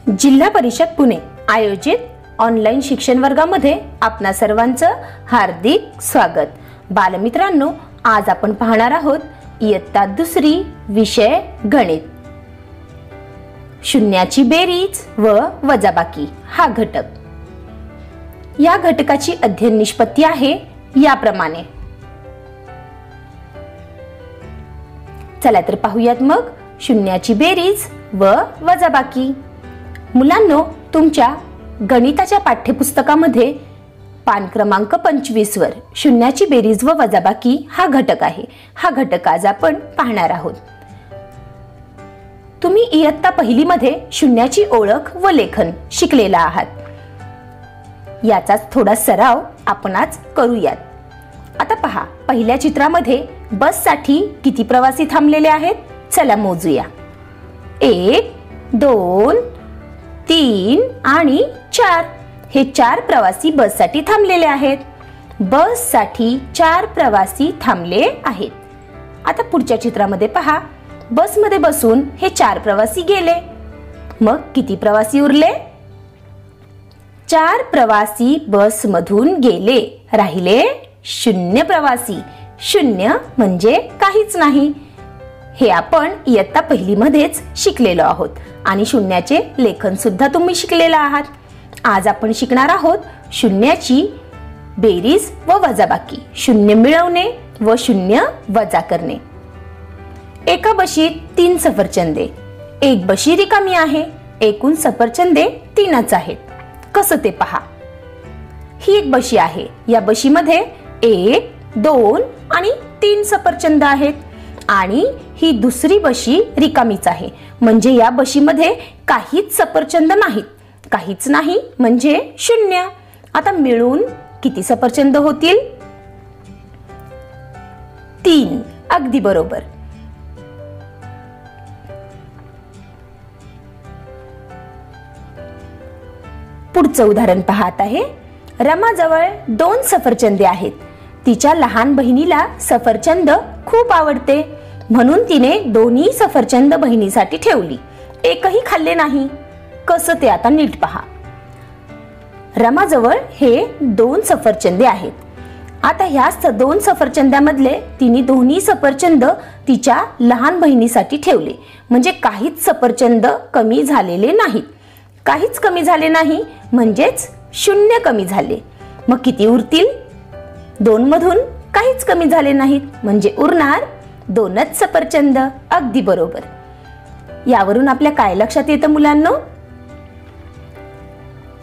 जिल्हा परिषद पुणे आयोजित ऑनलाईन शिक्षण वर्गामध्ये आपणा सर्वांचं हार्दिक स्वागत। बालमित्रांनो, आज आपण पाहणार आहोत इयत्ता दुसरी विषय गणित। शून्याची बेरीज व वजाबाकी हा घटक। या घटकाची अध्ययन निष्पत्ती आहे याप्रमाणे। चला तर पाहूयात मग शून्याची बेरीज व वजाबाकी। मुलांनो, तुमच्या गणिताच्या पाठ्यपुस्तकामध्ये पान क्रमांक 25 वर शून्याची बेरीज व वजाबाकी हा घटक आहे। हा घटक आज आपण पाहणार आहोत। तुम्ही इयत्ता पहिली मध्ये शून्याची ओळख व लेखन शिकलेला आहात। याचाच थोडा सराव आपण आज करूयात। आता पहा, पहिल्या चित्रामध्ये बस साठी किती प्रवासी थांबलेले आहेत? चला मोजूया। 1 2 3 आणि 4 हे 4 प्रवासी बस साठी थांबलेले आहेत। बस साठी 4 प्रवासी थांबले आहेत। आता पुढच्या चित्रामध्ये पहा, बस मध्ये बसून हे 4 प्रवासी गेले। मग किती प्रवासी उरले? 4 प्रवासी बस मधून गेले, राहिले 0 प्रवासी। 0 म्हणजे काहीच नाही। हे आपण इयत्ता पहिली मध्येच शिकलेलो आहोत आणि शून्याचे लेखन सुद्धा तुम्ही शिकलेला आहात। आज आपण शिकणार आहोत शून्याची बेरीज व वजाबाकी, शून्य मिळवणे व शून्य वजा करणे। एका बशीत 3 सफरचंदे, एक बशी रिकामी आहे। एकूण सफरचंदे 3च आहेत। कसं ते पहा। ही एक बशी आहे। या बशीमध्ये 1 2 आणि 3 सफरचंद आहेत आणि ही दुसरी बशी रिकामीच आहे, म्हणजे या बशीमध्ये काहीच सफरचंद नाहीत। काहीच नाही म्हणजे 0। आता मिळून किती सफरचंद होतील? 3। अगदी बरोबर। पुढचं उदाहरण पाहत आहे। रमाजवळ 2 सफरचंदे आहेत। तिच्या लहान बहिणीला सफरचंद खूप आवडते, म्हणून तिने दोन्ही सफरचंद बहिणीसाठी ठेवली। एकही खाल्ले नाही। कसं ते आता नीट पहा। रमाजवळ हे 2 सफरचंदे आहेत। आता ह्या 2 सफरचंदामधले तिने दोन्ही सफरचंद तिच्या लहान बहिणीसाठी ठेवले, म्हणजे काहीच सफरचंद कमी झालेले नाहीत। काहीच कमी झाले नाही म्हणजेच 0 कमी झाले। मग किती उरतील? 2 मधून काहीच कमी झाले नाहीत, म्हणजे उरणार 2च सफरचंद। अगदी बरोबर। यावरून आपल्या काय लक्षात येतं मुलांनो?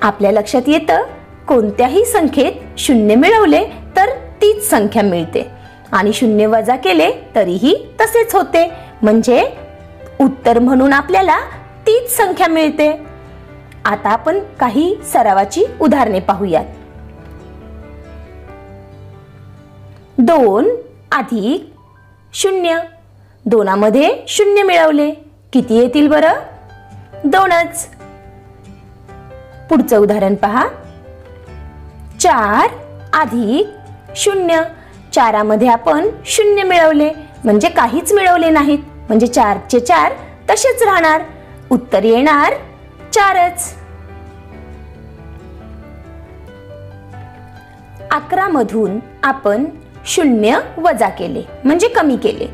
आपल्या लक्षात येतं कोणत्याही संख्येत 0 मिळवले तर तीच संख्या मिळते आणि 0 वजा केले तरीही तसेच होते, म्हणजे उत्तर म्हणून आपल्याला तीच संख्या मिळते। आता आपण काही सरावाची उदाहरणे पाहूयात। 2 अधिक 0, 2 मध्ये 0 मिळवले, किती येतील बरं? 2च। पुढचं उदाहरण पहा। 4 अधिक 0, 4 मध्ये आपण 0 मिळवले, म्हणजे काहीच मिळवले नाहीत, म्हणजे 4 चे 4 तसेच राहणार। उत्तर येणार 4च। 11 मधून आपण 0 वजा केले, म्हणजे कमी केले।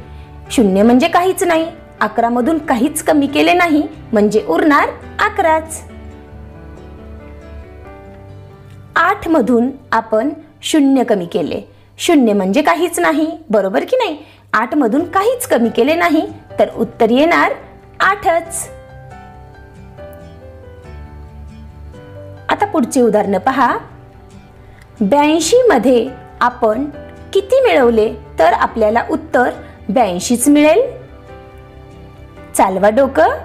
0 म्हणजे काहीच नाही। 11 मधून काहीच कमी केले नाही, म्हणजे उरणार 11च। 8 मधून आपण 0 कमी केले। 0 म्हणजे काहीच नाही, बरोबर की नाही? 8 मधून काहीच कमी केले नाही, तर उत्तर येणार 8च। आता पुढचे उदाहरण पहा। 82 मध्ये आपण किती मिळवले तर आपल्याला उत्तर 82च मिळेल? चालवा डोकं।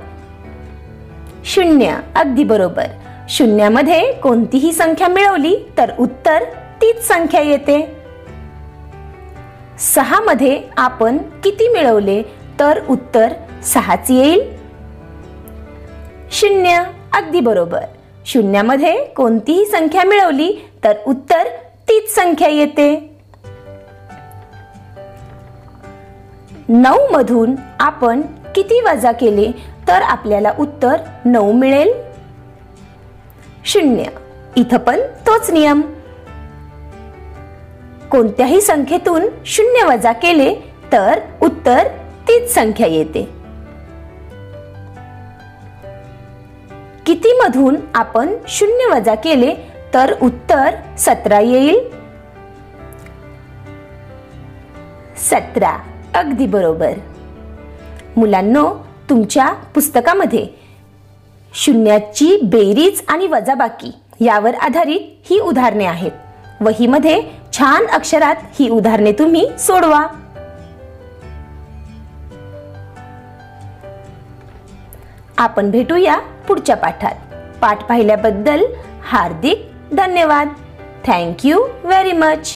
0। अगदी बरोबर। 0 मध्ये कोणतीही संख्या मिळवली तर उत्तर तीच संख्या येते। 6 मध्ये आपण किती मिळवले तर उत्तर 6च येईल? 0। अगदी बरोबर। 0 मध्ये कोणतीही संख्या मिळवली तर उत्तर तीच संख्या येते। 9 मधून आपण किती वजा केले तर आपल्याला उत्तर 9 मिळेल? 0. इथं पण तोच नियम. कोणत्याही संख्येतून 0 वजा केले तर उत्तर तीच संख्या येते. किती मधून आपण 0 वजा केले तर उत्तर 17 येईल? 17. अगदी बरोबर. मुलांनो, तुमच्या पुस्तकामध्ये शून्याची बेरीज आणि वजाबाकी यावर आधारित ही उदाहरणे आहेत. वहीमध्ये छान अक्षरात ही उदाहरणे तुम्ही सोडवा. आपण भेटूया पुढच्या पाठात. पाठ पाहिल्याबद्दल हार्दिक धन्यवाद. Thank you very much.